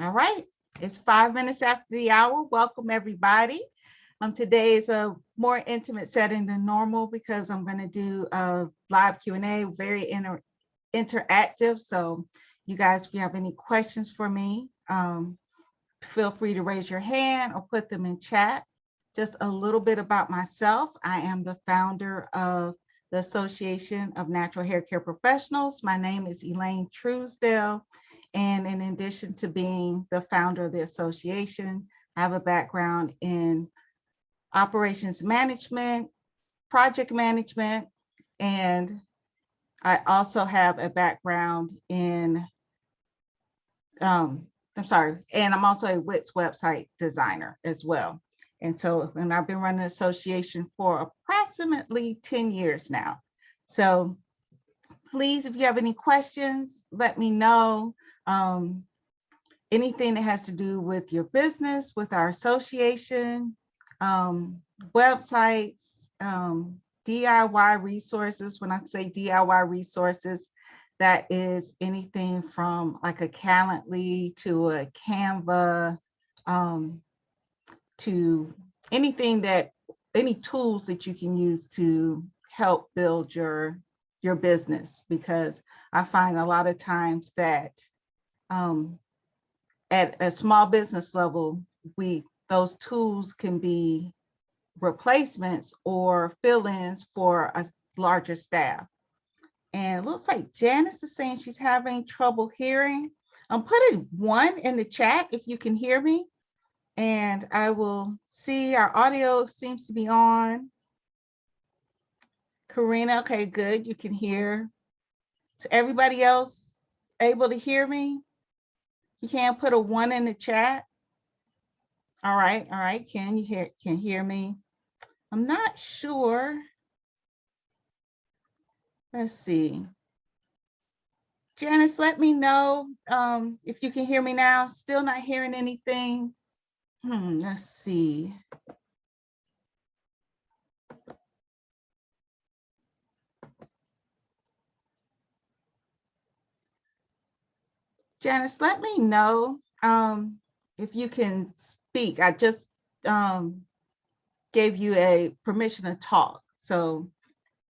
All right, it's 5 minutes after the hour. Welcome everybody. Today is a more intimate setting than normal because I'm going to do a live Q&A, very interactive. So you guys, if you have any questions for me, feel free to raise your hand or put them in chat. Just a little bit about myself. I am the founder of the Association of Natural Hair Care Professionals. My name is Elaine Truesdale. And in addition to being the founder of the association, I have a background in operations management, project management, and I also have a background in, and I'm also a WITS website designer as well. And so, and I've been running an association for approximately 10 years now. So please, if you have any questions, let me know. Anything that has to do with your business, with our association, websites, DIY resources. When I say DIY resources, that is anything from like a Calendly to a Canva, to anything that, any tools that you can use to help build your business, because I find a lot of times that at a small business level, those tools can be replacements or fill-ins for a larger staff. And it looks like Janice is saying she's having trouble hearing. I'm putting 1 in the chat if you can hear me. And I will see our audio seems to be on. Karina, okay, good, you can hear. So everybody else able to hear me? You can't put a 1 in the chat. All right, can hear me? I'm not sure. Let's see. Janice, let me know if you can hear me now. Still not hearing anything. Let's see. Janice, let me know if you can speak. I just gave you a permission to talk, so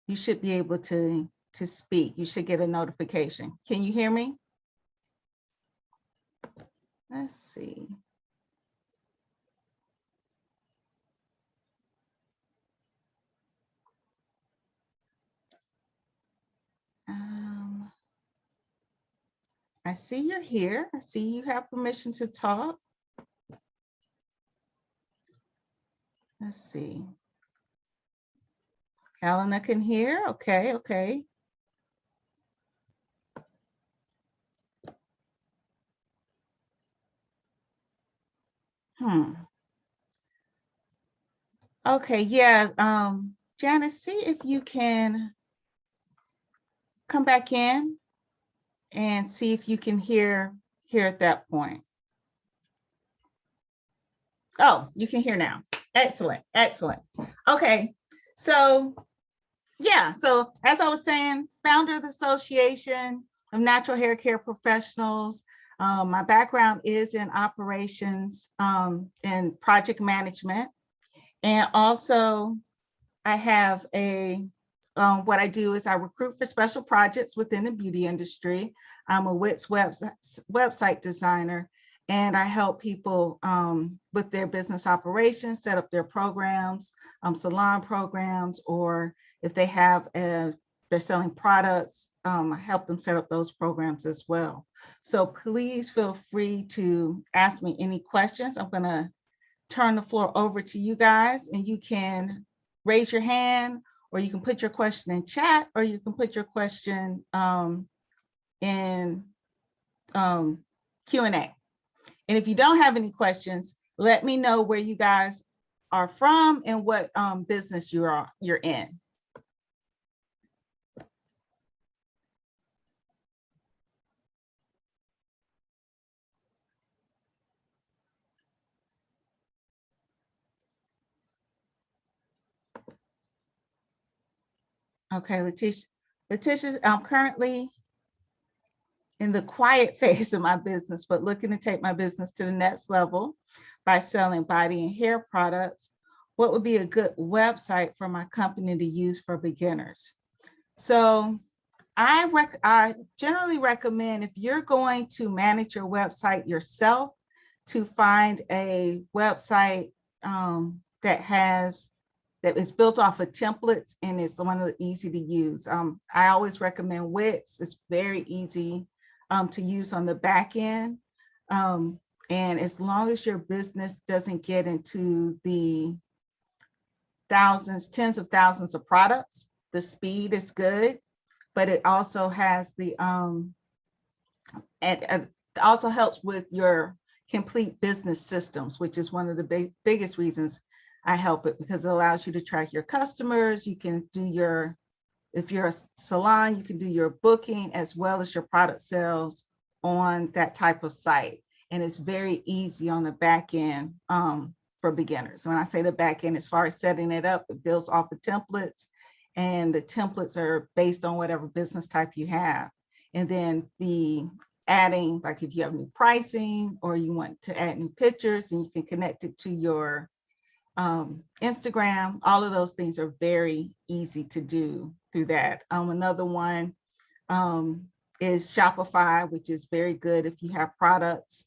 you should be able to speak. You should get a notification. Can you hear me? Let's see. I see you're here. I see you have permission to talk. Let's see. Helena can hear. Okay. Okay, yeah. Janice, see if you can come back in and see if you can hear at that point. Oh, you can hear now. Excellent. Okay, so yeah, so as I was saying, founder of the Association of Natural Hair Care Professionals. My background is in operations and project management. And also I have what I do is I recruit for special projects within the beauty industry. I'm a WITS website designer, and I help people with their business operations, set up their programs, salon programs, or if they have they're selling products, I help them set up those programs as well. So please feel free to ask me any questions. I'm going to turn the floor over to you guys, and you can raise your hand, or you can put your question in chat, or you can put your question in Q&A. And if you don't have any questions, let me know where you guys are from and what business you're in. Okay, Latoicha, currently in the quiet phase of my business, but looking to take my business to the next level by selling body and hair products, what would be a good website for my company to use for beginners? So I generally recommend, if you're going to manage your website yourself, to find a website that is built off of templates and is one of the easy to use. I always recommend Wix. It's very easy to use on the back end. And as long as your business doesn't get into the tens of thousands of products, the speed is good, but it also has the, it also helps with your complete business systems, which is one of the biggest reasons I help it, because it allows you to track your customers. You can do if you're a salon, you can do your booking as well as your product sales on that type of site. And it's very easy on the back end for beginners. When I say the back end, as far as setting it up, it builds off of templates, and the templates are based on whatever business type you have. And then adding, like if you have new pricing or you want to add new pictures, and you can connect it to your Instagram, all of those things are very easy to do through that. Another one is Shopify, which is very good if you have products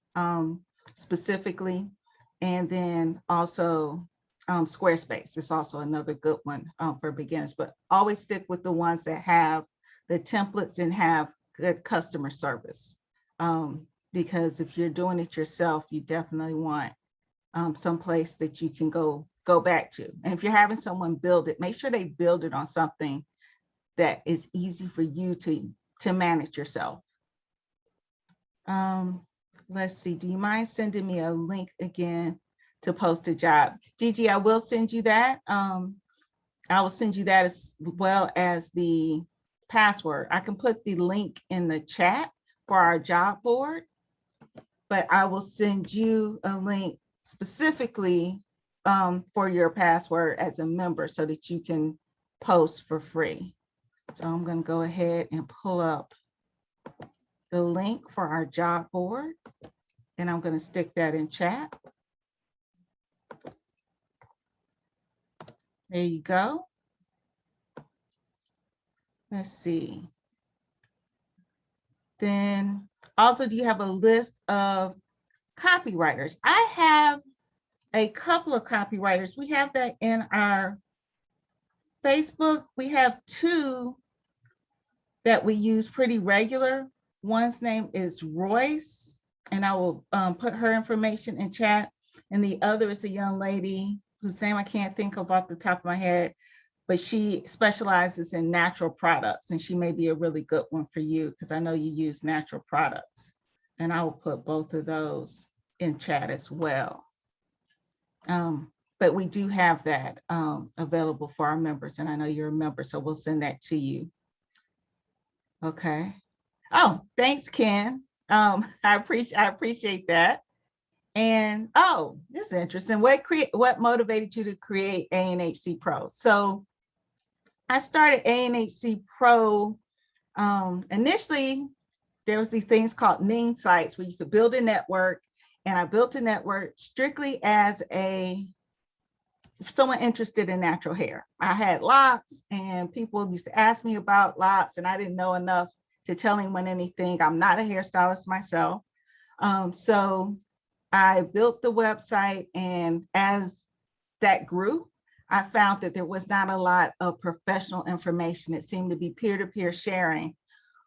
specifically. And then also Squarespace is also another good one for beginners, but always stick with the ones that have the templates and have good customer service. Because if you're doing it yourself, you definitely want some place that you can go back to. And if you're having someone build it, make sure they build it on something that is easy for you to manage yourself. Let's see, do you mind sending me a link again to post a job? Gigi, I will send you that. I will send you that as well as the password. I can put the link in the chat for our job board, but I will send you a link specifically for your password as a member so that you can post for free. So I'm going to go ahead and pull up the link for our job board, and I'm going to stick that in chat. There you go. Let's see. Then also, do you have a list of copywriters? I have a couple of copywriters. We have that in our Facebook. We have two that we use pretty regular. One's name is Royce, and I will put her information in chat. And the other is a young lady whose name I can't think of off the top of my head, but she specializes in natural products, and she may be a really good one for you because I know you use natural products. And I will put both of those in chat as well. But we do have that available for our members, and I know you're a member, so we'll send that to you. Okay. Oh, thanks, Ken. I appreciate that. And oh, this is interesting. What motivated you to create ANHC PRO? So I started ANHC PRO. Initially, there was these things called NING sites where you could build a network, and I built a network strictly as someone interested in natural hair. I had locks, and people used to ask me about locks, and I didn't know enough to tell anyone anything. I'm not a hairstylist myself. So I built the website, and as that grew, I found that there was not a lot of professional information. It seemed to be peer-to-peer sharing,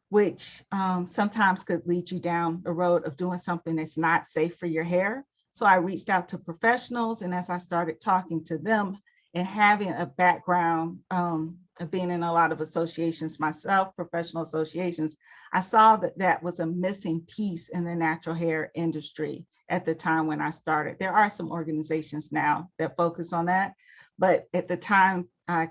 which sometimes could lead you down the road of doing something that's not safe for your hair. So I reached out to professionals, and as I started talking to them and having a background of being in a lot of associations myself, professional associations, I saw that that was a missing piece in the natural hair industry at the time when I started. There are some organizations now that focus on that, but at the time I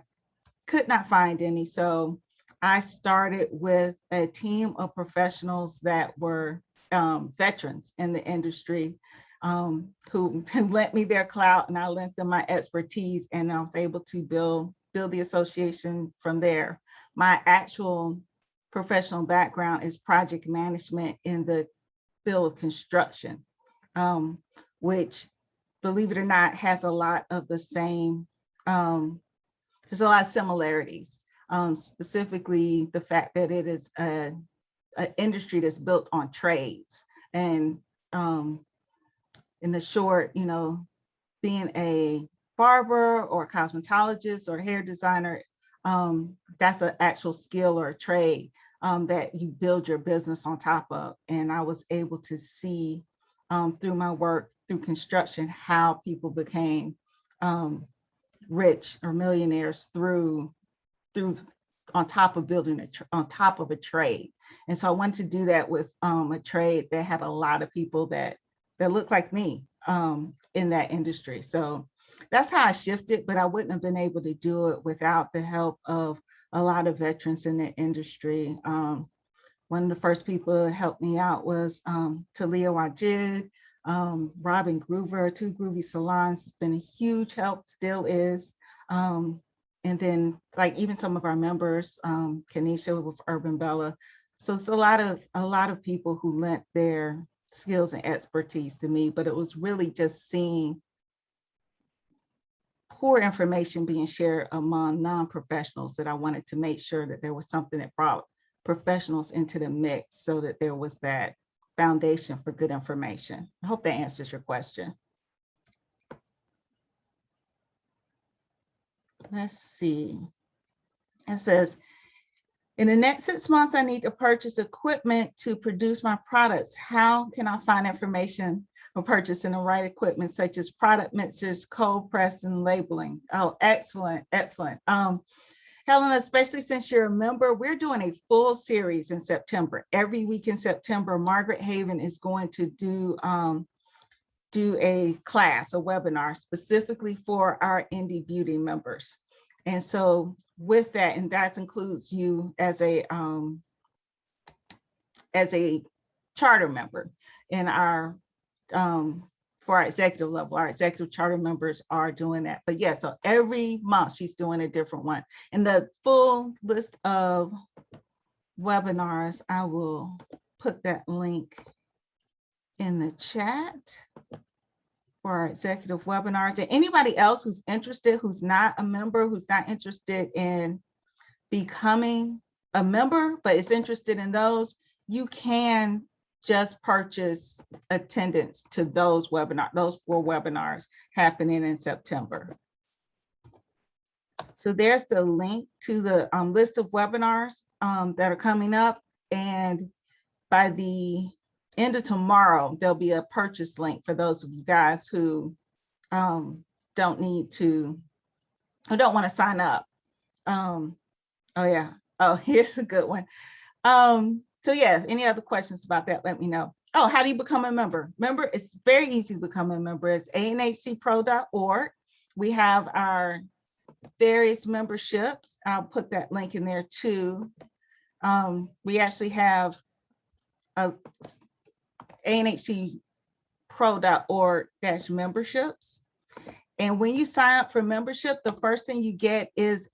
could not find any. So I started with a team of professionals that were veterans in the industry who lent me their clout, and I lent them my expertise, and I was able to build the association from there. My actual professional background is project management in the field of construction, which, believe it or not, has a lot of the same, there's a lot of similarities, specifically the fact that it is an industry that's built on trades. And in the short, you know, being a barber or a cosmetologist or hair designer, that's an actual skill or a trade that you build your business on top of. And I was able to see through my work through construction how people became rich or millionaires through on top of building on top of a trade. And so I wanted to do that with a trade that had a lot of people that looked like me in that industry. So that's how I shifted, but I wouldn't have been able to do it without the help of a lot of veterans in the industry. One of the first people that helped me out was Talia Wajid, Robin Groover, Two Groovy Salons, been a huge help, still is. And then like even some of our members, Kenisha with Urban Bella. So it's a lot of people who lent their skills and expertise to me, but it was really just seeing poor information being shared among non-professionals that I wanted to make sure that there was something that brought professionals into the mix so that there was that foundation for good information. I hope that answers your question. Let's see. It says, in the next 6 months, I need to purchase equipment to produce my products. How can I find information for purchasing the right equipment, such as product mixers, cold press, and labeling? Oh, excellent, excellent. Helena, especially since you're a member, we're doing a full series in September. Every week in September, Margaret Haven is going to do a class, a webinar specifically for our Indie Beauty members. And so with that, and that includes you as a charter member in our, for our executive level, our executive charter members are doing that. But yeah, so every month she's doing a different one. And the full list of webinars, I will put that link in the chat for our executive webinars. And anybody else who's interested, who's not a member, who's not interested in becoming a member, but is interested in those, you can just purchase attendance to those webinars, those 4 webinars happening in September. So there's the link to the list of webinars that are coming up. And by the end of tomorrow, there'll be a purchase link for those of you guys who don't need to, who don't want to sign up. Oh yeah, oh, here's a good one. So yeah, any other questions about that, let me know. Oh, how do you become a member? Member, it's very easy to become a member. It's ANHCPRO.org. We have our various memberships. I'll put that link in there too. We actually have a ANHCPRO.org/memberships. And when you sign up for membership, the first thing you get is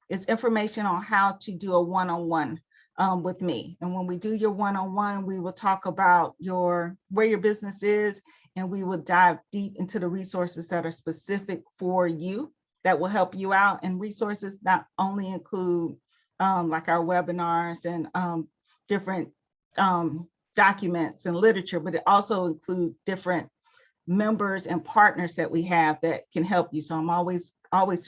information on how to do a one-on-one with me. And when we do your one-on-one, we will talk about where your business is, and we will dive deep into the resources that are specific for you that will help you out. And resources not only include like our webinars and different documents and literature, but it also includes different members and partners that we have that can help you. So I'm always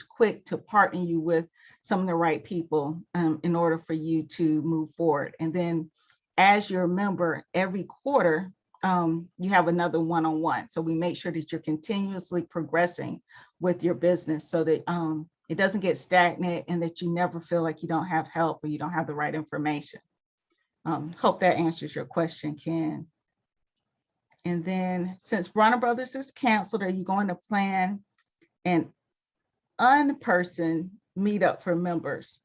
quick to partner you with some of the right people in order for you to move forward. And then as you're a member, every quarter, you have another one-on-one. So we make sure that you're continuously progressing with your business so that it doesn't get stagnant and that you never feel like you don't have help or you don't have the right information. Hope that answers your question, Ken. And then since Bronner Brothers is canceled, are you going to plan an in-person meetup for members?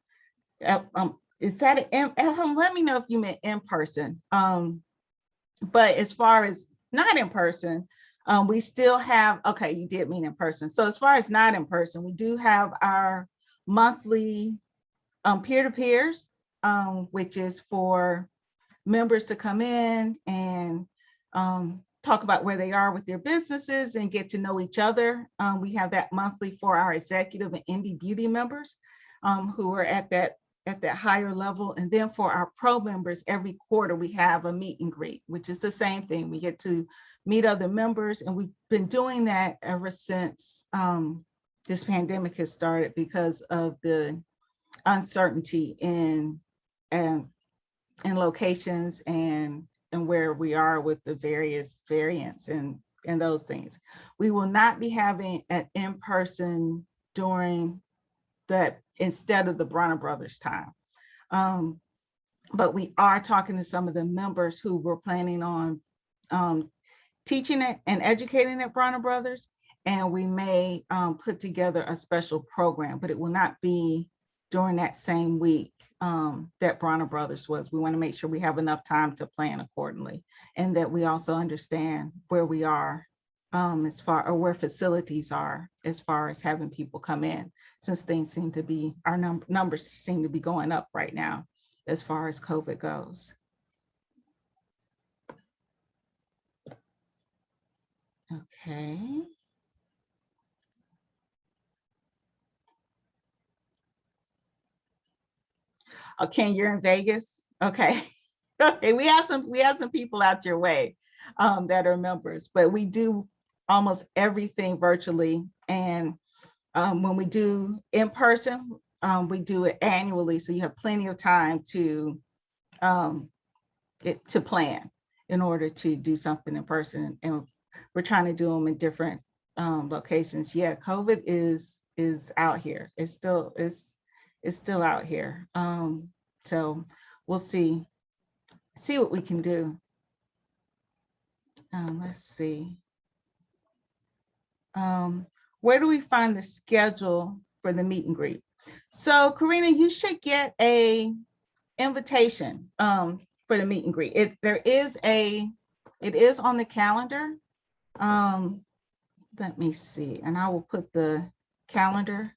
Is that let me know if you meant in person. But as far as not in person, we still have, okay, you did mean in person. So as far as not in person, we do have our monthly peer-to-peers which is for members to come in and talk about where they are with their businesses and get to know each other. We have that monthly for our executive and indie beauty members who are at that higher level. And then for our pro members, every quarter we have a meet and greet, which is the same thing. We get to meet other members, and we've been doing that ever since this pandemic has started because of the uncertainty in locations and where we are with the various variants and those things. We will not be having an in-person during that instead of the Bronner Brothers time. But we are talking to some of the members who were planning on teaching it and educating at Bronner Brothers, and we may put together a special program, but it will not be during that same week that Bronner Brothers was. We want to make sure we have enough time to plan accordingly, and that we also understand where we are as far, or where facilities are as far as having people come in, since things seem to be, our numbers seem to be going up right now as far as COVID goes. Okay. Okay, you're in Vegas. Okay. Okay, we have some people out your way that are members, but we do almost everything virtually. And when we do in person, we do it annually, so you have plenty of time to plan in order to do something in person. And we're trying to do them in different locations. Yeah, COVID is out here. It's still out here. So we'll see what we can do. Let's see. Where do we find the schedule for the meet and greet? So Karina, you should get a invitation for the meet and greet. It is on the calendar. Let me see, and I will put the calendar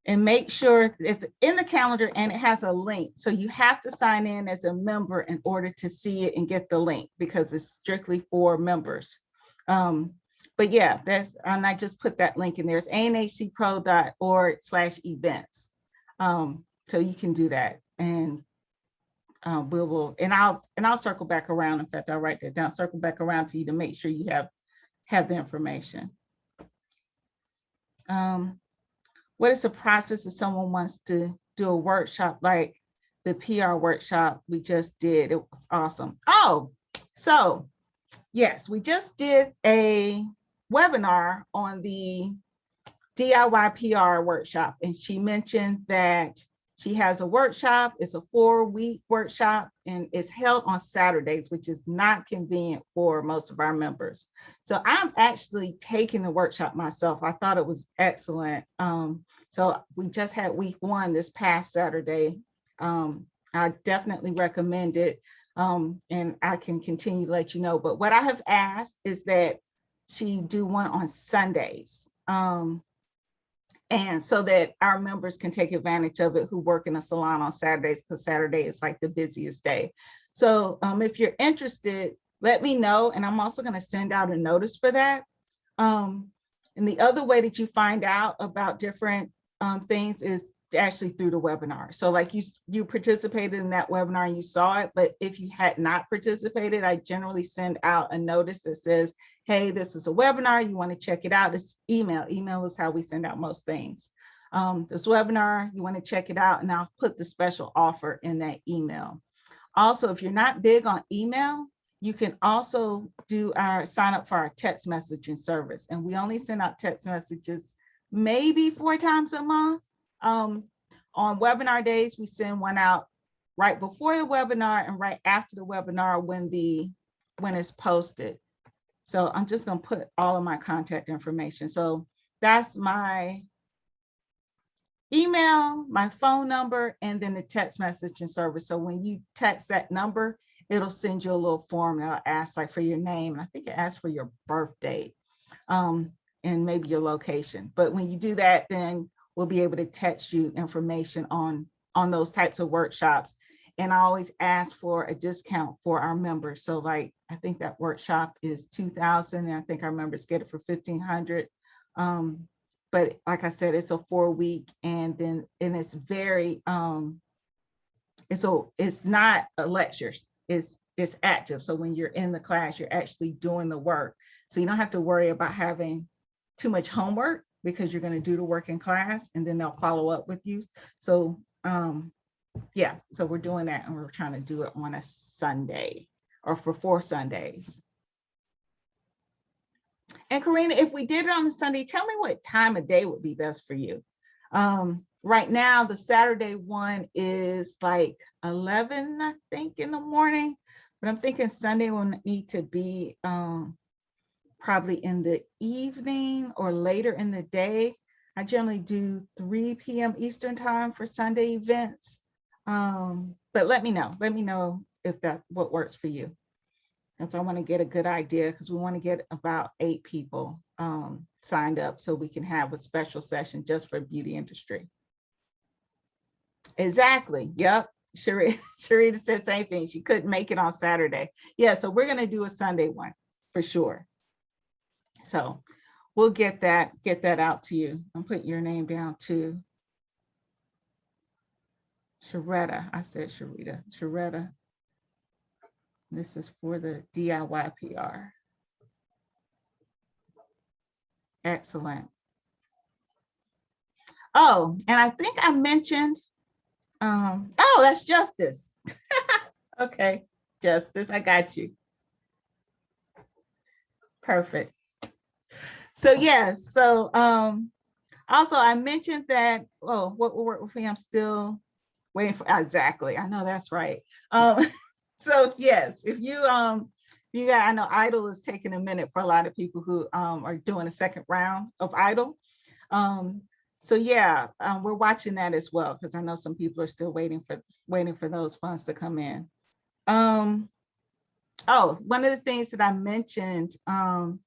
and make sure it's in the calendar, and it has a link. So you have to sign in as a member in order to see it and get the link, because it's strictly for members. But yeah, and I just put that link in there. It's ANHCPRO.org/events. So you can do that, and I'll circle back around. In fact, I'll write that down. Circle back around to you to make sure you have the information. What is the process if someone wants to do a workshop like the PR workshop we just did? It was awesome. Oh, so yes, we just did a webinar on the DIYPR workshop, and she mentioned that she has a workshop. It's a 4-week workshop, and it's held on Saturdays, which is not convenient for most of our members. So I'm actually taking the workshop myself. I thought it was excellent. So we just had week 1 this past Saturday. I definitely recommend it, and I can continue to let you know. But what I have asked is that she do one on Sundays. And so that our members can take advantage of it who work in a salon on Saturdays, because Saturday is like the busiest day. So if you're interested, let me know. And I'm also going to send out a notice for that. And the other way that you find out about different things is actually through the webinar. So like you participated in that webinar and you saw it, but if you had not participated, I generally send out a notice that says, hey, this is a webinar, you want to check it out. It's email. Email is how we send out most things. This webinar, you want to check it out, and I'll put the special offer in that email. Also, if you're not big on email, you can also sign up for our text messaging service. And we only send out text messages maybe 4 times a month. On webinar days, we send one out right before the webinar and right after the webinar when it's posted. So I'm just going to put all of my contact information. So that's my email, my phone number, and then the text messaging service. So when you text that number, it'll send you a little form that'll ask like for your name. And I think it asks for your birth date and maybe your location. But when you do that, then we'll be able to text you information on on those types of workshops. And I always ask for a discount for our members. So like, I think that workshop is $2,000 and I think our members get it for $1,500. But like I said, it's a 4-week and it's very, it's not a lecture, it's active. So when you're in the class, you're actually doing the work. So you don't have to worry about having too much homework because you're going to do the work in class and then they'll follow up with you. So yeah, so we're doing that and we're trying to do it on a Sunday or for 4 Sundays. And Karina, if we did it on a Sunday, tell me what time of day would be best for you. Right now, the Saturday one is like 11, I think, in the morning, but I'm thinking Sunday will need to be probably in the evening or later in the day. I generally do 3 p.m. Eastern time for Sunday events. But let me know if that's what works for you. And so I want to get a good idea because we want to get about 8 people signed up so we can have a special session just for beauty industry. Exactly. Yep. Sharita said the same thing. She couldn't make it on Saturday. Yeah, so we're going to do a Sunday one for sure. So we'll get that out to you. I'm putting your name down too. Sharetta. I said Sharita. Sharetta. This is for the DIYPR. Excellent. Oh, and I think I mentioned, oh, that's Justice. Okay, Justice, I got you. Perfect. So yes, so also I mentioned that, oh, what will work with me, I'm still waiting for, exactly, I know that's right. So yes, if you got, I know Idle is taking a minute for a lot of people who are doing a second round of Idle. So yeah, we're watching that as well because I know some people are still waiting for those funds to come in. Oh, one of the things that I mentioned when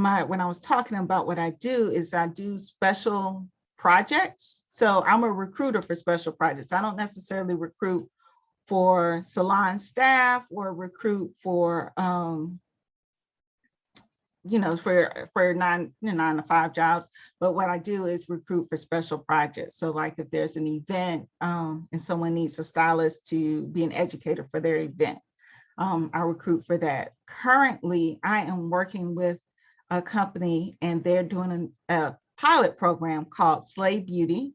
I was talking about what I do is I do special projects. So I'm a recruiter for special projects. I don't necessarily recruit for salon staff or recruit for for 9 to 5 jobs, but what I do is recruit for special projects. So like if there's an event and someone needs a stylist to be an educator for their event, I recruit for that. Currently, I am working with a company and they're doing a pilot program called Slay Beauty.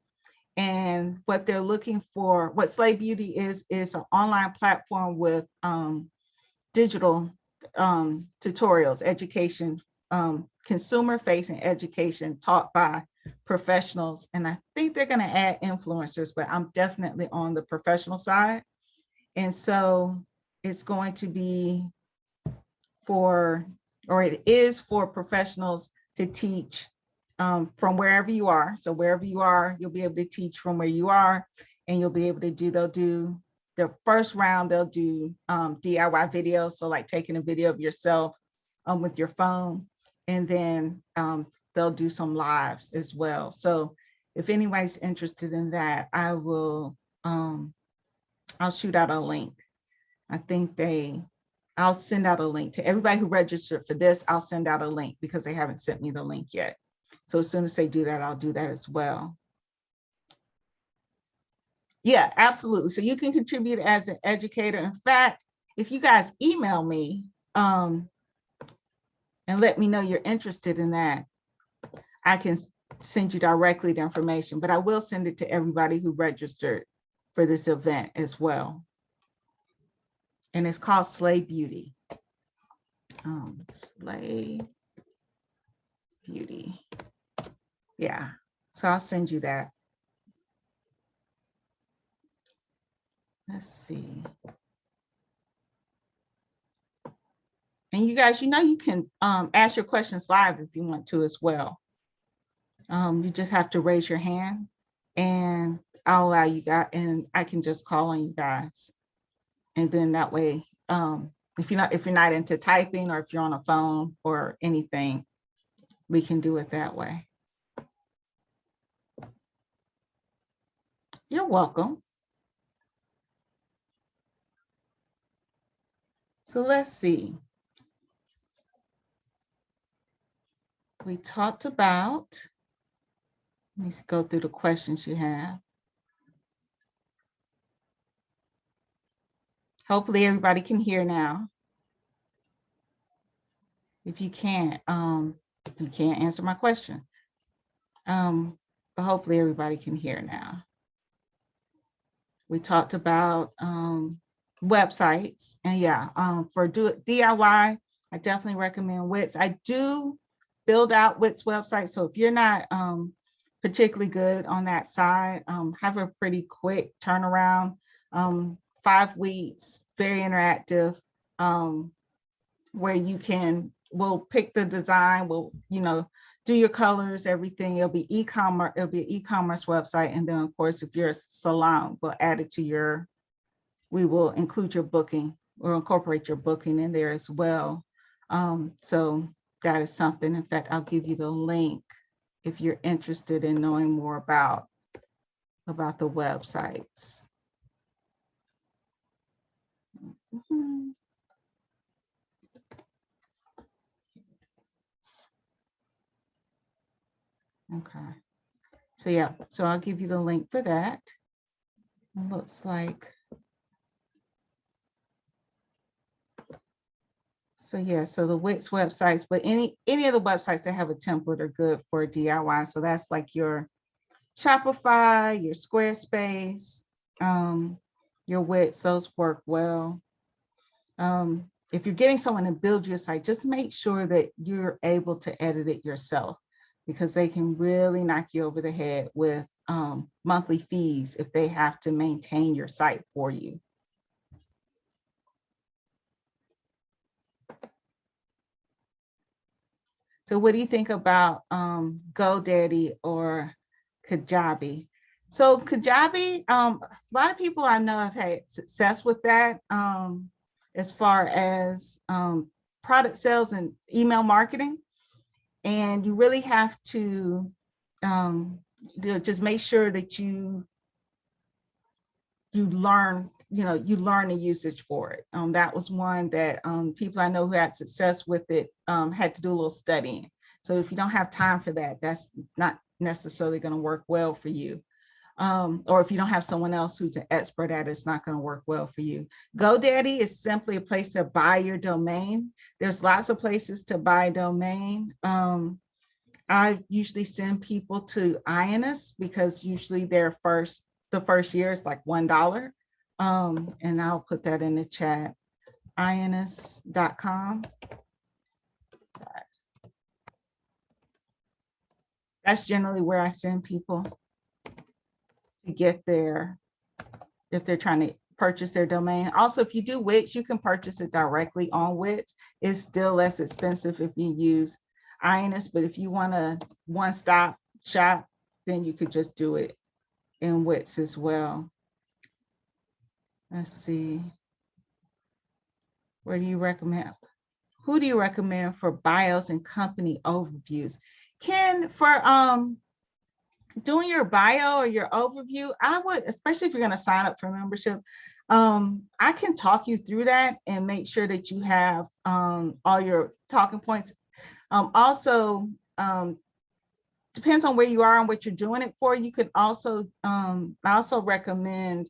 And what they're looking for, what Slay Beauty is an online platform with digital tutorials, education, consumer-facing education taught by professionals. And I think they're going to add influencers, but I'm definitely on the professional side. And so it's going to be it is for professionals to teach from wherever you are. So wherever you are, you'll be able to teach from where you are, and you'll be able to they'll do the first round, they'll do DIY videos. So like taking a video of yourself with your phone, and then they'll do some lives as well. So if anybody's interested in that, I will, I'll shoot out a link. I think I'll send out a link to everybody who registered for this. I'll send out a link because they haven't sent me the link yet. So as soon as they do that, I'll do that as well. Yeah, absolutely. So you can contribute as an educator. In fact, if you guys email me and let me know you're interested in that, I can send you directly the information, but I will send it to everybody who registered for this event as well. And it's called Slay Beauty. Slay Beauty. Yeah, so I'll send you that. Let's see. And you guys, you can ask your questions live if you want to as well. You just have to raise your hand and I'll allow you guys, and I can just call on you guys. And then that way, if you're not into typing or if you're on a phone or anything, we can do it that way. You're welcome. So let's see. We talked about, let me go through the questions you have. Hopefully everybody can hear now. If you can't answer my question. But hopefully everybody can hear now. We talked about websites, and yeah, for DIY, I definitely recommend Wix. I do build out Wix websites, so if you're not particularly good on that side, have a pretty quick turnaround, 5 weeks, very interactive, where you we'll pick the design, we'll, do your colors, everything. It'll be e-commerce, it'll be an e-commerce website. And then of course, if you're a salon, we'll add it to we will include your booking or incorporate your booking in there as well. So that is something. In fact, I'll give you the link if you're interested in knowing more about the websites. Okay. So yeah, so I'll give you the link for that. It looks like. So yeah, so the Wix websites, but any of the websites that have a template are good for DIY. So that's like your Shopify, your Squarespace, your Wix, those work well. If you're getting someone to build your site, just make sure that you're able to edit it yourself, because they can really knock you over the head with monthly fees if they have to maintain your site for you. So what do you think about GoDaddy or Kajabi? So Kajabi, a lot of people I know have had success with that as far as product sales and email marketing. And you really have to just make sure that you learn, you learn the usage for it. That was one that people I know who had success with it had to do a little studying. So if you don't have time for that, that's not necessarily going to work well for you. Or if you don't have someone else who's an expert at it, it's not going to work well for you. GoDaddy is simply a place to buy your domain. There's lots of places to buy a domain. I usually send people to ANHC because usually the first year is like $1. And I'll put that in the chat, ANHC.com. That's generally where I send people to get there if they're trying to purchase their domain. Also, if you do Wix, you can purchase it directly on Wix. It's still less expensive if you use ANHC, but if you want a one-stop shop, then you could just do it in Wix as well. Let's see. Where do you recommend? Who do you recommend for bios and company overviews? Ken, for doing your bio or your overview, I would, especially if you're going to sign up for membership, I can talk you through that and make sure that you have all your talking points. Also, depends on where you are and what you're doing it for. You could also, I also recommend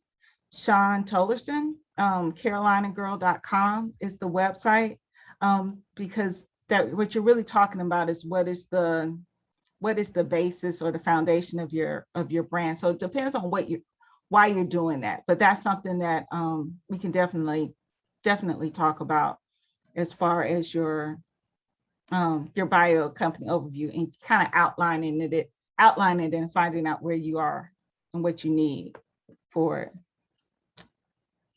Sean Tollerson, carolinagirl.com is the website, because that what you're really talking about is what is the basis or the foundation of your brand. So it depends on why you're doing that, but that's something that we can definitely talk about as far as your bio company overview and kind of outlining it and finding out where you are and what you need for it.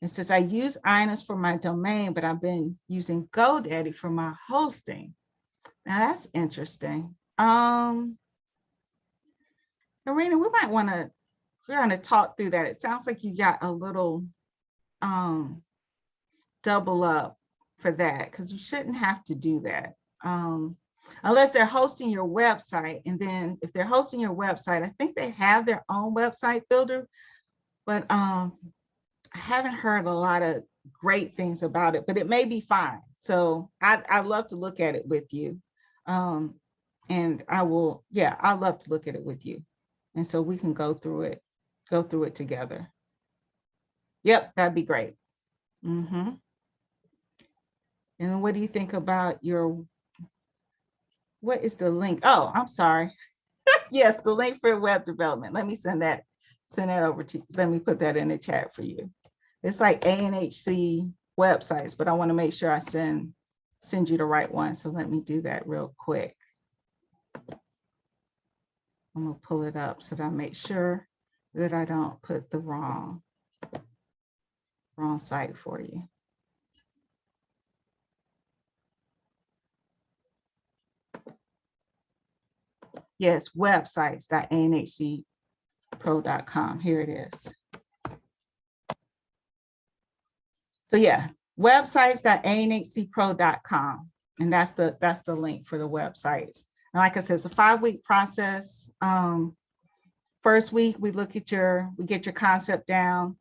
It says, I use ANHC for my domain, but I've been using GoDaddy for my hosting. Now that's interesting. Arena, we might want to, we're going to talk through that. It sounds like you got a little double up for that, because you shouldn't have to do that. Unless they're hosting your website. And then if they're hosting your website, I think they have their own website builder, but I haven't heard a lot of great things about it, but it may be fine. So I'd love to look at it with you. And I will, yeah, I'd love to look at it with you. And so we can go through it together. Yep, that'd be great. And what do you think about what is the link? Oh, I'm sorry. Yes, the link for web development. Let me send that over to you. Let me put that in the chat for you. It's like ANHC websites, but I want to make sure I send you the right one. So let me do that real quick. I'm gonna pull it up so that I make sure that I don't put the wrong site for you. Yes, websites.anhcpro.com. Here it is. So yeah, websites.anhcpro.com. And that's the link for the websites. And like I said, it's a 5-week process. First week, we get your concept down.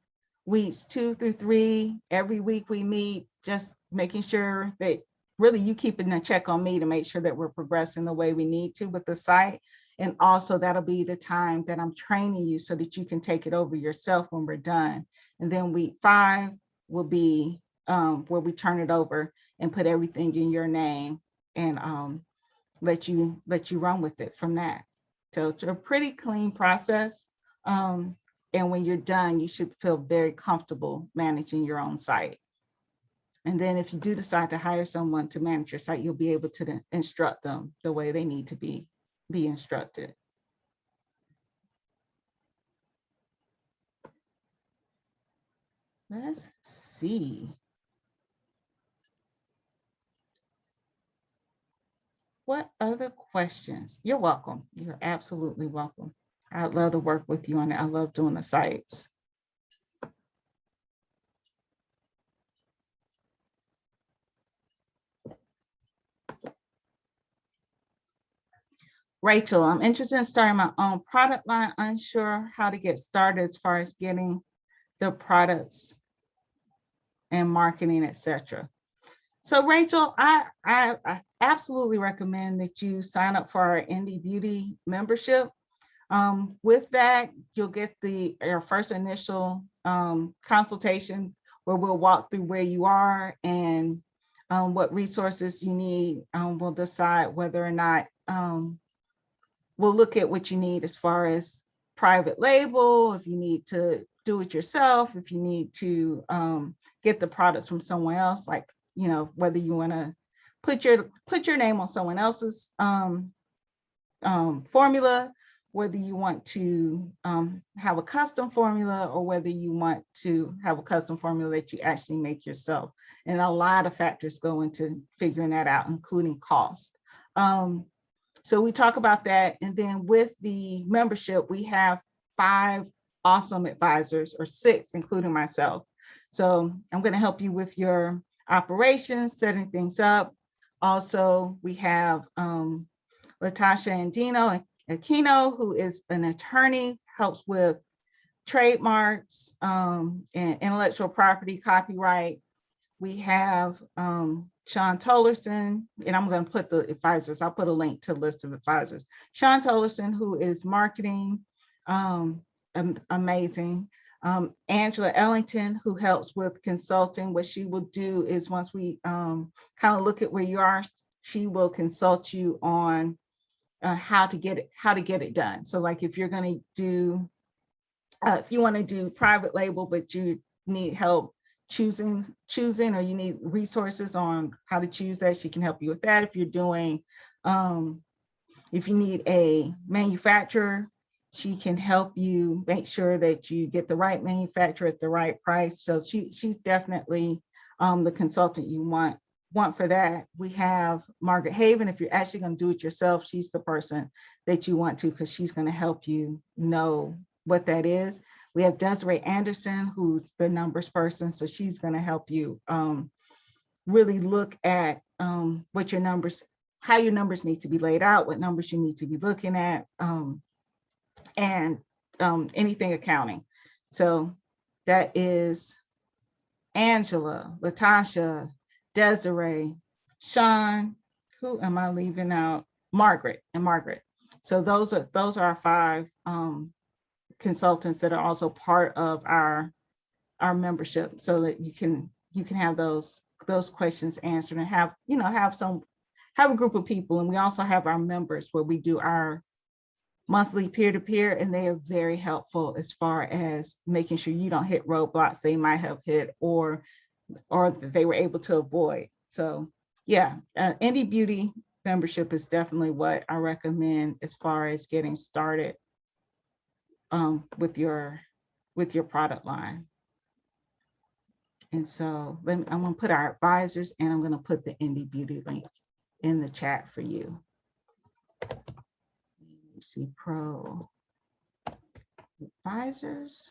Weeks 2 through 3, every week we meet, just making sure that really you keeping a check on me to make sure that we're progressing the way we need to with the site. And also that'll be the time that I'm training you so that you can take it over yourself when we're done. And then week 5 will be where we turn it over and put everything in your name and let you run with it from that. So it's a pretty clean process. And when you're done, you should feel very comfortable managing your own site. And then if you do decide to hire someone to manage your site, you'll be able to instruct them the way they need to be instructed. Let's see. What other questions? You're welcome. You're absolutely welcome. I'd love to work with you on it. I love doing the sites. Rachel, I'm interested in starting my own product line, unsure how to get started as far as getting the products and marketing, etc. So Rachel, I absolutely recommend that you sign up for our Indie Beauty membership. With that, you'll get your first initial consultation where we'll walk through where you are and what resources you need. We'll decide whether or not we'll look at what you need as far as private label, if you need to do it yourself, if you need to get the products from someone else, like, you know, whether you want to put your name on someone else's formula, whether you want to have a custom formula, or whether you want to have a custom formula that you actually make yourself. And a lot of factors go into figuring that out, including cost. So we talk about that. And then with the membership, we have 5 awesome advisors, or 6, including myself. So I'm going to help you with your operations, setting things up. Also, we have Latoicha Andino-Aquino, who is an attorney, helps with trademarks and intellectual property, copyright. We have Sean Tollerson, and I'm going to put the advisors. I'll put a link to the list of advisors. Sean Tollerson, who is marketing, amazing. Angela Ellington, who helps with consulting. What she will do is, once we kind of look at where you are, she will consult you on how to get it done. So like if you're going to do, if you want to do private label, but you need help choosing, or you need resources on how to choose that, she can help you with that. If you're doing, if you need a manufacturer, she can help you make sure that you get the right manufacturer at the right price. So she's definitely the consultant you want for that. We have Margaret Haven. If you're actually going to do it yourself, she's the person that you want to, because she's going to help you know what that is. We have Desiree Anderson, who's the numbers person. So she's going to help you really look at what your numbers, how your numbers need to be laid out, what numbers you need to be looking at, and anything accounting. So that is Angela, Latoicha, Desiree, Sean, who am I leaving out? Margaret and Margaret. So those are our 5 consultants that are also part of our membership, so that you can have those questions answered and have have a group of people. And we also have our members where we do our monthly peer-to-peer, and they are very helpful as far as making sure you don't hit roadblocks they might have hit or that they were able to avoid. So yeah, Indie Beauty membership is definitely what I recommend as far as getting started with your product line. And so I'm going to put our advisors, and I'm going to put the Indie Beauty link in the chat for you. ANHC PRO Advisors.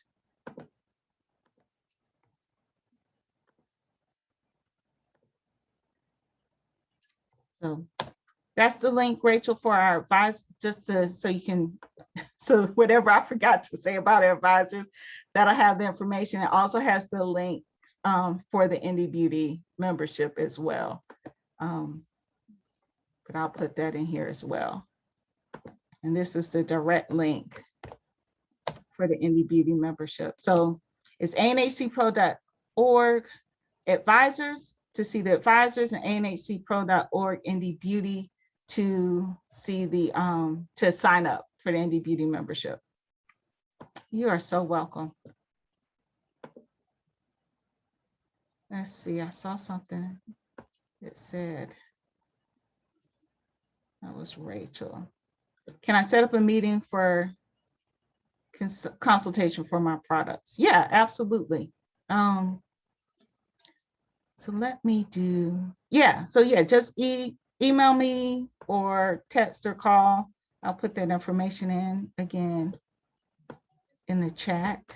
So that's the link, Rachel, for our advisors, just so you can, so whatever I forgot to say about our advisors, that'll have the information. It also has the link for the Indie Beauty membership as well. But I'll put that in here as well. And this is the direct link for the Indie Beauty membership. So it's ANHCPRO.org advisors to see the advisors, and ANHCPRO.org Indie Beauty to see the to sign up for the Indie Beauty membership. You are so welcome. Let's see, I saw something that said, that was Rachel. Can I set up a meeting for consultation for my products? Yeah, absolutely. So let me do, yeah. So yeah, just email me or text or call. I'll put that information in again in the chat.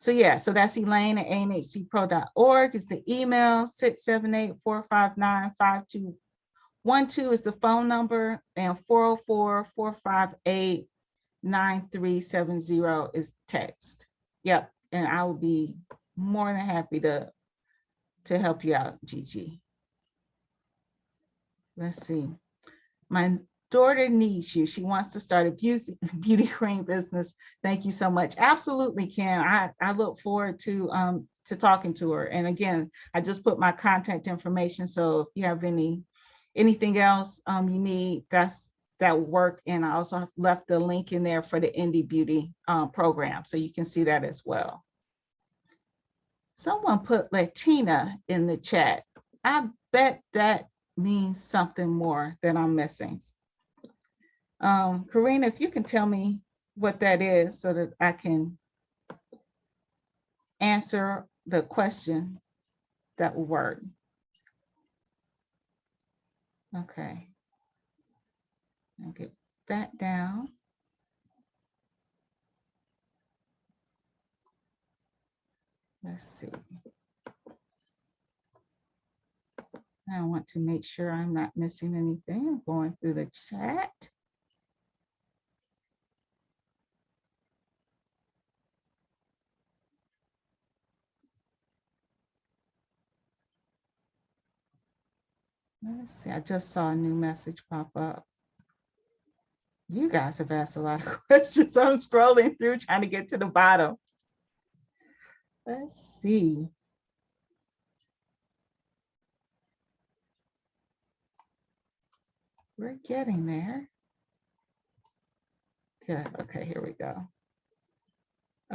So yeah, so that's Elaine at ANHCPRO.org is the email, 678-459-5212 is the phone number, and 404-458-9370 is text. Yep, and I will be more than happy to help you out, Gigi. Let's see. My daughter needs you. She wants to start a beauty cream business. Thank you so much. Absolutely, Ken. I look forward to talking to her. And again, I just put my contact information. So if you have anything else you need, that will work. And I also have left the link in there for the Indie Beauty program, so you can see that as well. Someone put Latina in the chat. I bet that means something more that I'm missing. Karina, if you can tell me what that is so that I can answer the question, that will work. Okay. I'll get that down. Let's see. I want to make sure I'm not missing anything. I'm going through the chat. Let's see, I just saw a new message pop up. You guys have asked a lot of questions. I'm scrolling through trying to get to the bottom. Let's see. We're getting there. Yeah, okay, here we go.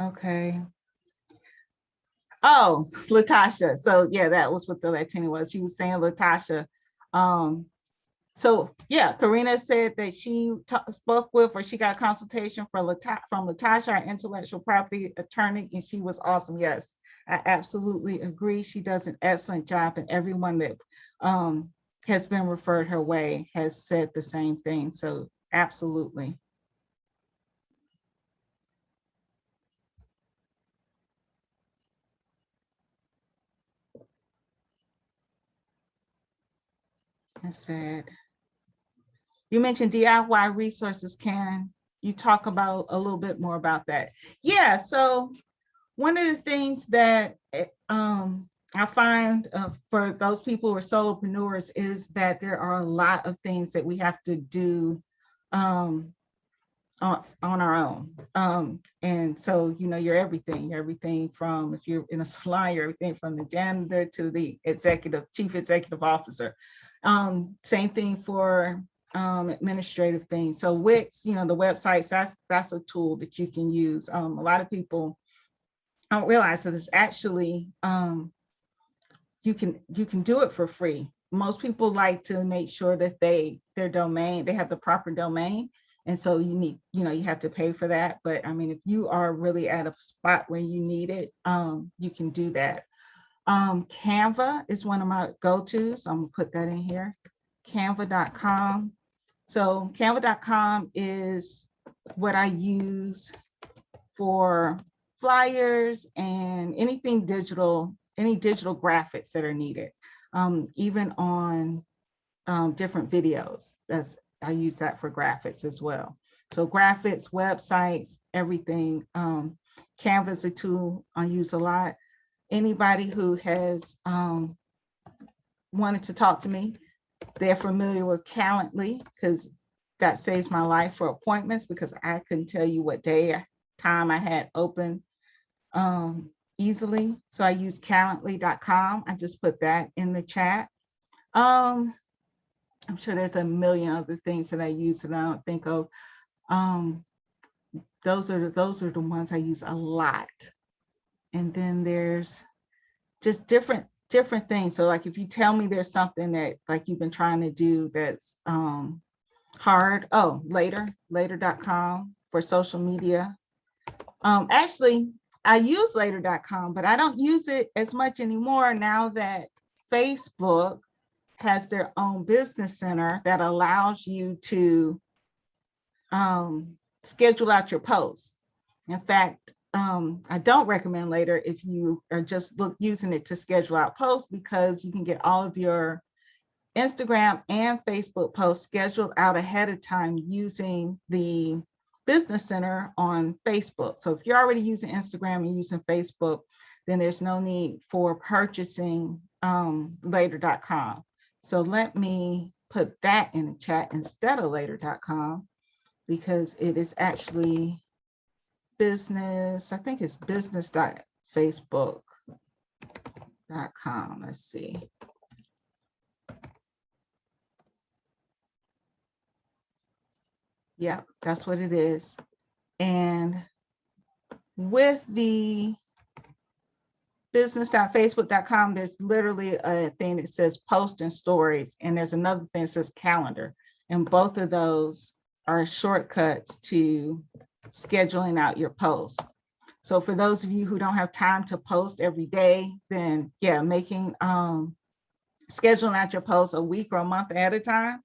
Okay. Oh, Latoicha. So yeah, that was what the Latina was. She was saying Latoicha. So yeah, Karina said that she spoke with, or she got a consultation from Latoicha, our intellectual property attorney, and she was awesome. Yes, I absolutely agree. She does an excellent job, and everyone that has been referred her way has said the same thing. So absolutely. I said, you mentioned DIY resources, Karen. you talk about a little bit more about that. Yeah, so one of the things that I find for those people who are solopreneurs is that there are a lot of things that we have to do on our own. And so, you're everything from, if you're in a salon, you're everything from the janitor to the chief executive officer. Same thing for administrative things. So Wix, the websites, that's a tool that you can use. A lot of people don't realize that it's actually, you can do it for free. Most people like to make sure that they have the proper domain. And so you have to pay for that. But I mean, if you are really at a spot where you need it, you can do that. Canva is one of my go-tos. I'm gonna put that in here, canva.com. So canva.com is what I use for flyers and anything digital, any digital graphics that are needed, even on different videos. I use that for graphics as well. So graphics, websites, everything. Canva is a tool I use a lot. Anybody who has wanted to talk to me, they're familiar with Calendly, because that saves my life for appointments, because I couldn't tell you what time I had open easily. So I use calendly.com. I just put that in the chat. I'm sure there's a million other things that I use that I don't think of. Those are the ones I use a lot. And then there's just different things. So like if you tell me there's something that like you've been trying to do that's hard. Oh, later.com for social media. Actually, I use later.com, but I don't use it as much anymore now that Facebook has their own business center that allows you to schedule out your posts. In fact, I don't recommend Later if you are just using it to schedule out posts, because you can get all of your Instagram and Facebook posts scheduled out ahead of time using the business center on Facebook. So if you're already using Instagram and using Facebook, then there's no need for purchasing later.com. So let me put that in the chat instead of later.com, because it is actually business. I think it's business.facebook.com. Let's see. Yeah, that's what it is. And with the business.facebook.com, there's literally a thing that says post and stories, and there's another thing that says calendar. And both of those are shortcuts to scheduling out your posts. So for those of you who don't have time to post every day, then yeah, making scheduling out your posts a week or a month ahead of time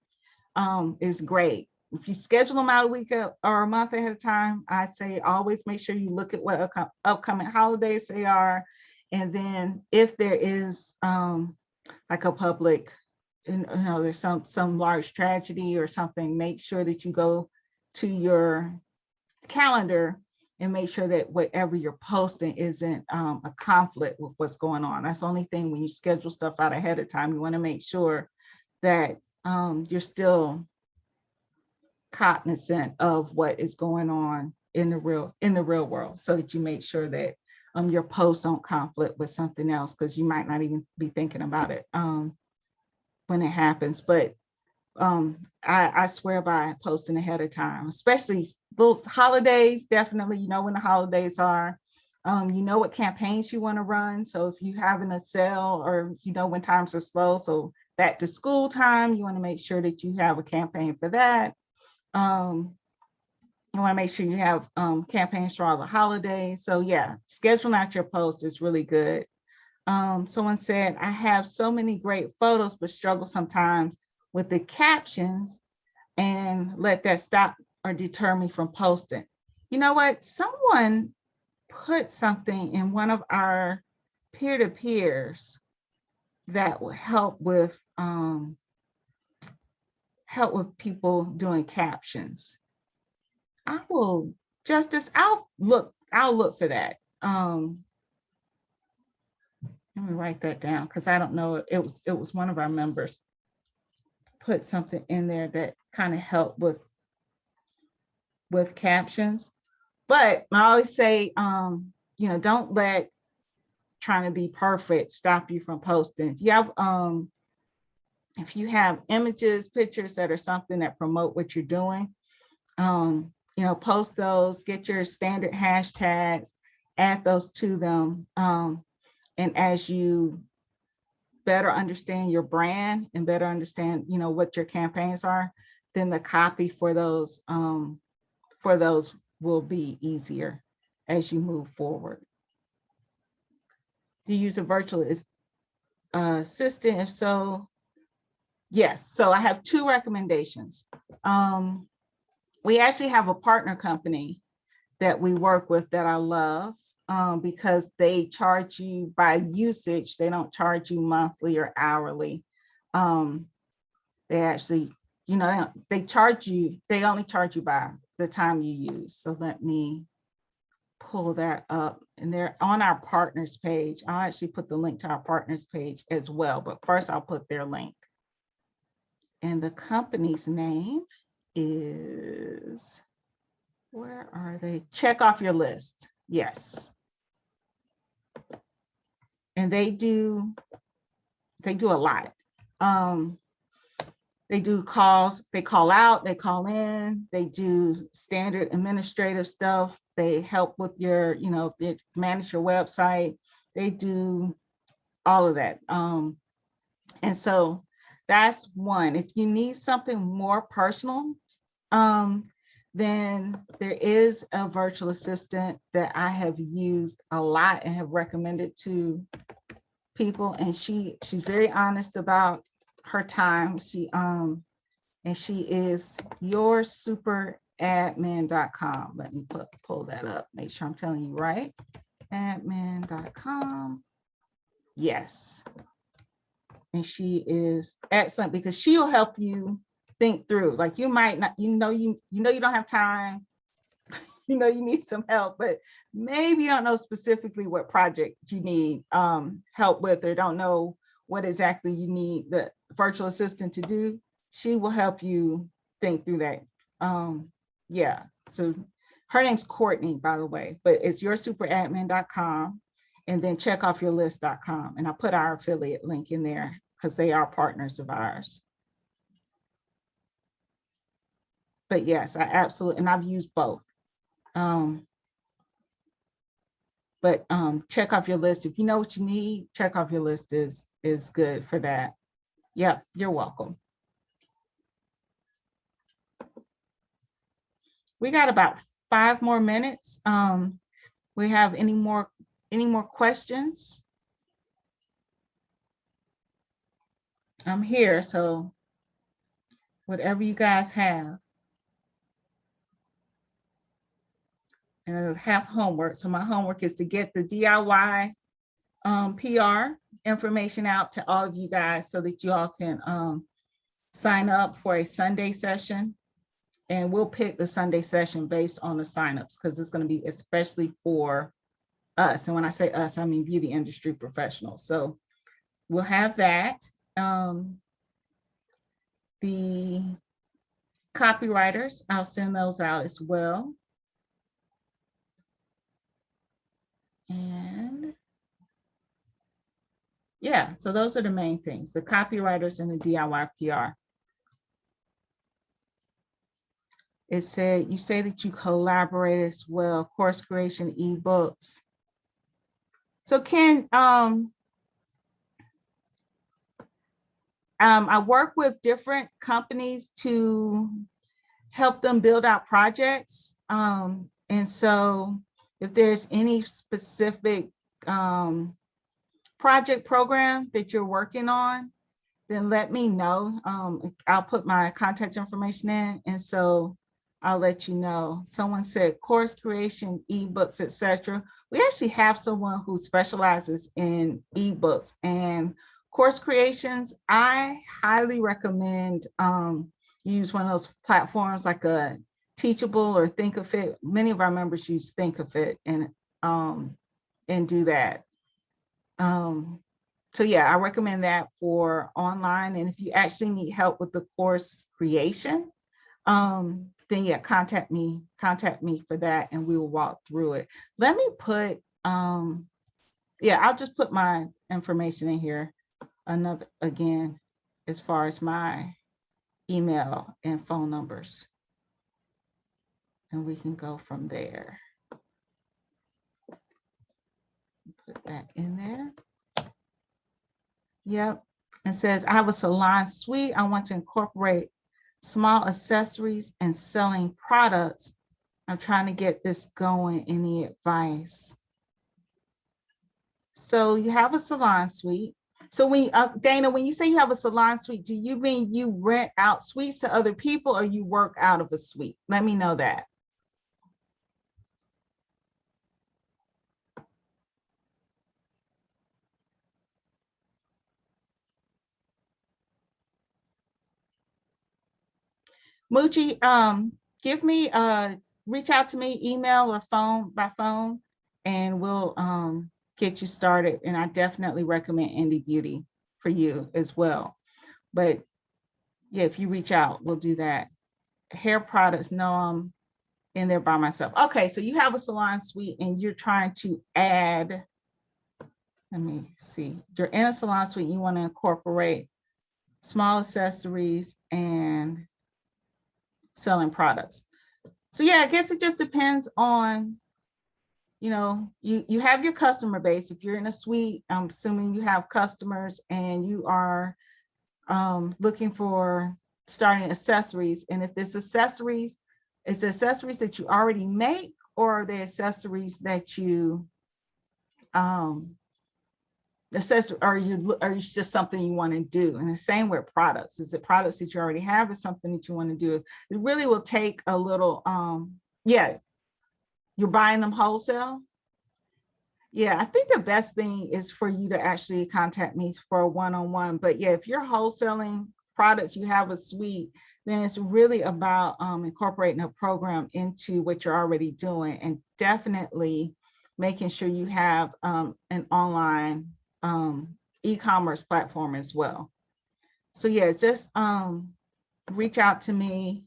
is great. If you schedule them out a week or a month ahead of time, I say always make sure you look at what upcoming holidays they are. And then if there is like a public, there's some large tragedy or something, make sure that you go to your calendar and make sure that whatever you're posting isn't a conflict with what's going on. That's the only thing when you schedule stuff out ahead of time. You want to make sure that you're still cognizant of what is going on in the real world, so that you make sure that your posts don't conflict with something else, because you might not even be thinking about it when it happens. But I swear by posting ahead of time, especially those holidays. Definitely, when the holidays are, what campaigns you want to run. So if you're having a sale, or when times are slow, so back to school time, you want to make sure that you have a campaign for that. You want to make sure you have campaigns for all the holidays. So yeah, scheduling out your post is really good. Someone said, I have so many great photos, but struggle sometimes with the captions, and let that stop or deter me from posting. You know what? Someone put something in one of our peer-to-peers that will help with people doing captions. I will, Justice, I'll look for that. Let me write that down because I don't know, it was one of our members put something in there that kind of helped with captions. But I always say, don't let trying to be perfect stop you from posting. If you have images, pictures that are something that promote what you're doing, post those, get your standard hashtags, add those to them. And as you better understand your brand and better understand, what your campaigns are, then the copy for those will be easier as you move forward. Do you use a virtual assistant? If so, yes. So I have two recommendations. We actually have a partner company that we work with that I love because they charge you by usage. They don't charge you monthly or hourly. They actually, they only charge you by the time you use. So let me pull that up, and they're on our partners page. I'll actually put the link to our partners page as well, but first I'll put their link. And the company's name is, where are they? Check Off Your List. Yes. And they do a lot. They do calls, they call out, they call in, they do standard administrative stuff. They help with your, they manage your website. They do all of that. And so that's one. If you need something more personal, then there is a virtual assistant that I have used a lot and have recommended to people. And she's very honest about her time. She is yourstartup.coach. Let me pull that up, make sure I'm telling you right. Admin.com. Yes. And she is excellent because she'll help you think through. Like you might not, you don't have time, you need some help, but maybe you don't know specifically what project you need help with, or don't know what exactly you need the virtual assistant to do. She will help you think through that. Yeah, so her name's Courtney, by the way, but it's yoursuperadmin.com and then checkoffyourlist.com. And I'll put our affiliate link in there because they are partners of ours. But yes, I absolutely, and I've used both. But Check Off Your List, if you know what you need, Check Off Your List is good for that. Yep, you're welcome. We got about 5 more minutes. We have any more questions? I'm here, so whatever you guys have. And I have homework. So my homework is to get the DIY PR information out to all of you guys so that you all can sign up for a Sunday session. And we'll pick the Sunday session based on the signups because it's going to be especially for us. And when I say us, I mean beauty industry professionals. So we'll have that. The copywriters, I'll send those out as well. And yeah, so those are the main things, the copywriters and the DIYPR. It said, you say that you collaborate as well, course creation, ebooks. So Ken, I work with different companies to help them build out projects. And so if there's any specific project program that you're working on, then let me know. I'll put my contact information in. And so I'll let you know. Someone said course creation, ebooks, etc. We actually have someone who specializes in ebooks and course creations. I highly recommend use one of those platforms like a Teachable or Think of It. Many of our members use Think of It and do that. So yeah, I recommend that for online. And if you actually need help with the course creation, then yeah, contact me for that and we will walk through it. Let me put, yeah, I'll just put my information in here again, as far as my email and phone numbers. And we can go from there. Put that in there. Yep. It says, I have a salon suite. I want to incorporate small accessories and selling products. I'm trying to get this going. Any advice? So you have a salon suite. So when Dana, when you say you have a salon suite, do you mean you rent out suites to other people or you work out of a suite? Let me know that. Muji, give me reach out to me, email or by phone, and we'll get you started. And I definitely recommend Indie Beauty for you as well. But yeah, if you reach out, we'll do that. Hair products, no, I'm in there by myself. Okay, so you have a salon suite and you're trying to add, let me see, you're in a salon suite, you want to incorporate small accessories and selling products. So yeah, I guess it just depends on, you know, you have your customer base. If you're in a suite, I'm assuming you have customers and you are looking for starting accessories. And if it's accessories that you already make, or are they accessories that you are you just something you want to do? And the same with products. Is it products that you already have, or something that you want to do? It really will take a little yeah, you're buying them wholesale. Yeah, I think the best thing is for you to actually contact me for a one-on-one. But yeah, if you're wholesaling products, you have a suite, then it's really about incorporating a program into what you're already doing, and definitely making sure you have an online e-commerce platform as well. So yeah, just reach out to me,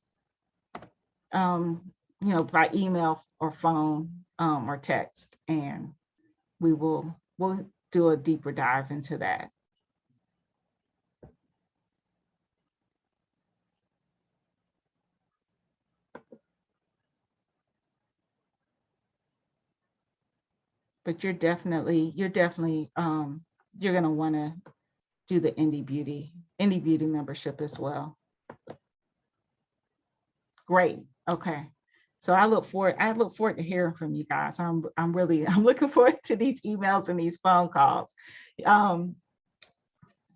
you know, by email or phone or text, and we'll do a deeper dive into that. But you're definitely you're going to want to do the Indie Beauty membership as well. Great. Okay. So I look forward to hearing from you guys. I'm looking forward to these emails and these phone calls. For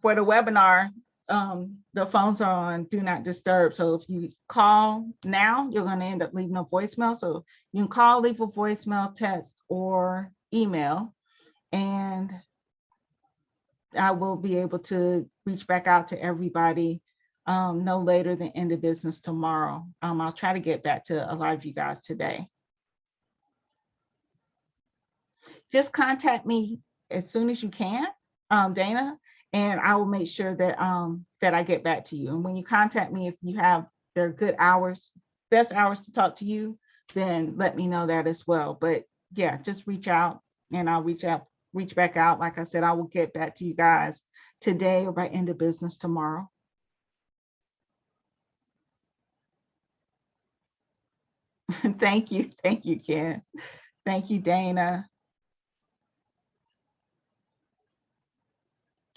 the webinar, the phones are on Do Not Disturb. So if you call now, you're going to end up leaving a voicemail. So you can call, leave a voicemail, text, or email, and I will be able to reach back out to everybody no later than end of business tomorrow. I'll try to get back to a lot of you guys today. Just contact me as soon as you can, Dana, and I will make sure that that I get back to you. And when you contact me, if you have their good hours, best hours to talk to you, then let me know that as well. But yeah, just reach out and I'll reach back out. Like I said, I will get back to you guys today or by end of business tomorrow. Thank you, Ken. Thank you, Dana.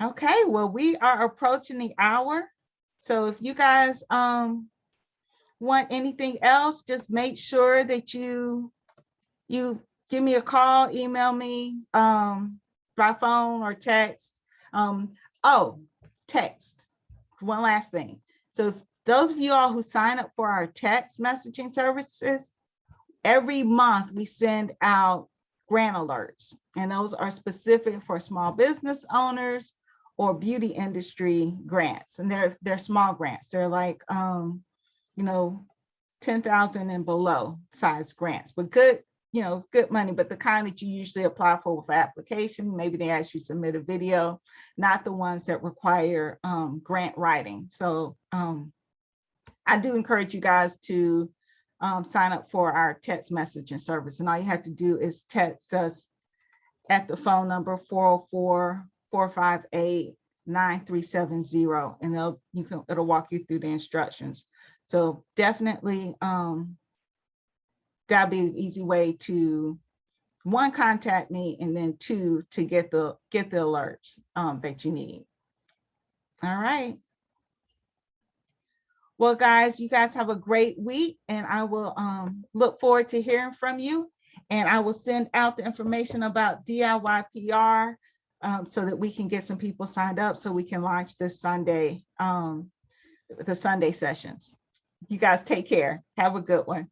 Okay, well, we are approaching the hour. So if you guys want anything else, just make sure that you give me a call, email me by phone or text. Text. One last thing. So if those of you all who sign up for our text messaging services, every month we send out grant alerts, and those are specific for small business owners or beauty industry grants. And they're small grants. They're like, you know, $10,000 and below size grants, but good, good money, but the kind that you usually apply for with application. Maybe they ask you to submit a video, not the ones that require grant writing. So I do encourage you guys to sign up for our text messaging service. And all you have to do is text us at the phone number 404-458-9370, and it'll walk you through the instructions. So definitely that'll be an easy way to, one, contact me, and then two, to get the alerts that you need. All right. Well, guys, you guys have a great week, and I will look forward to hearing from you. And I will send out the information about DIYPR so that we can get some people signed up so we can launch this Sunday, the Sunday sessions. You guys take care. Have a good one.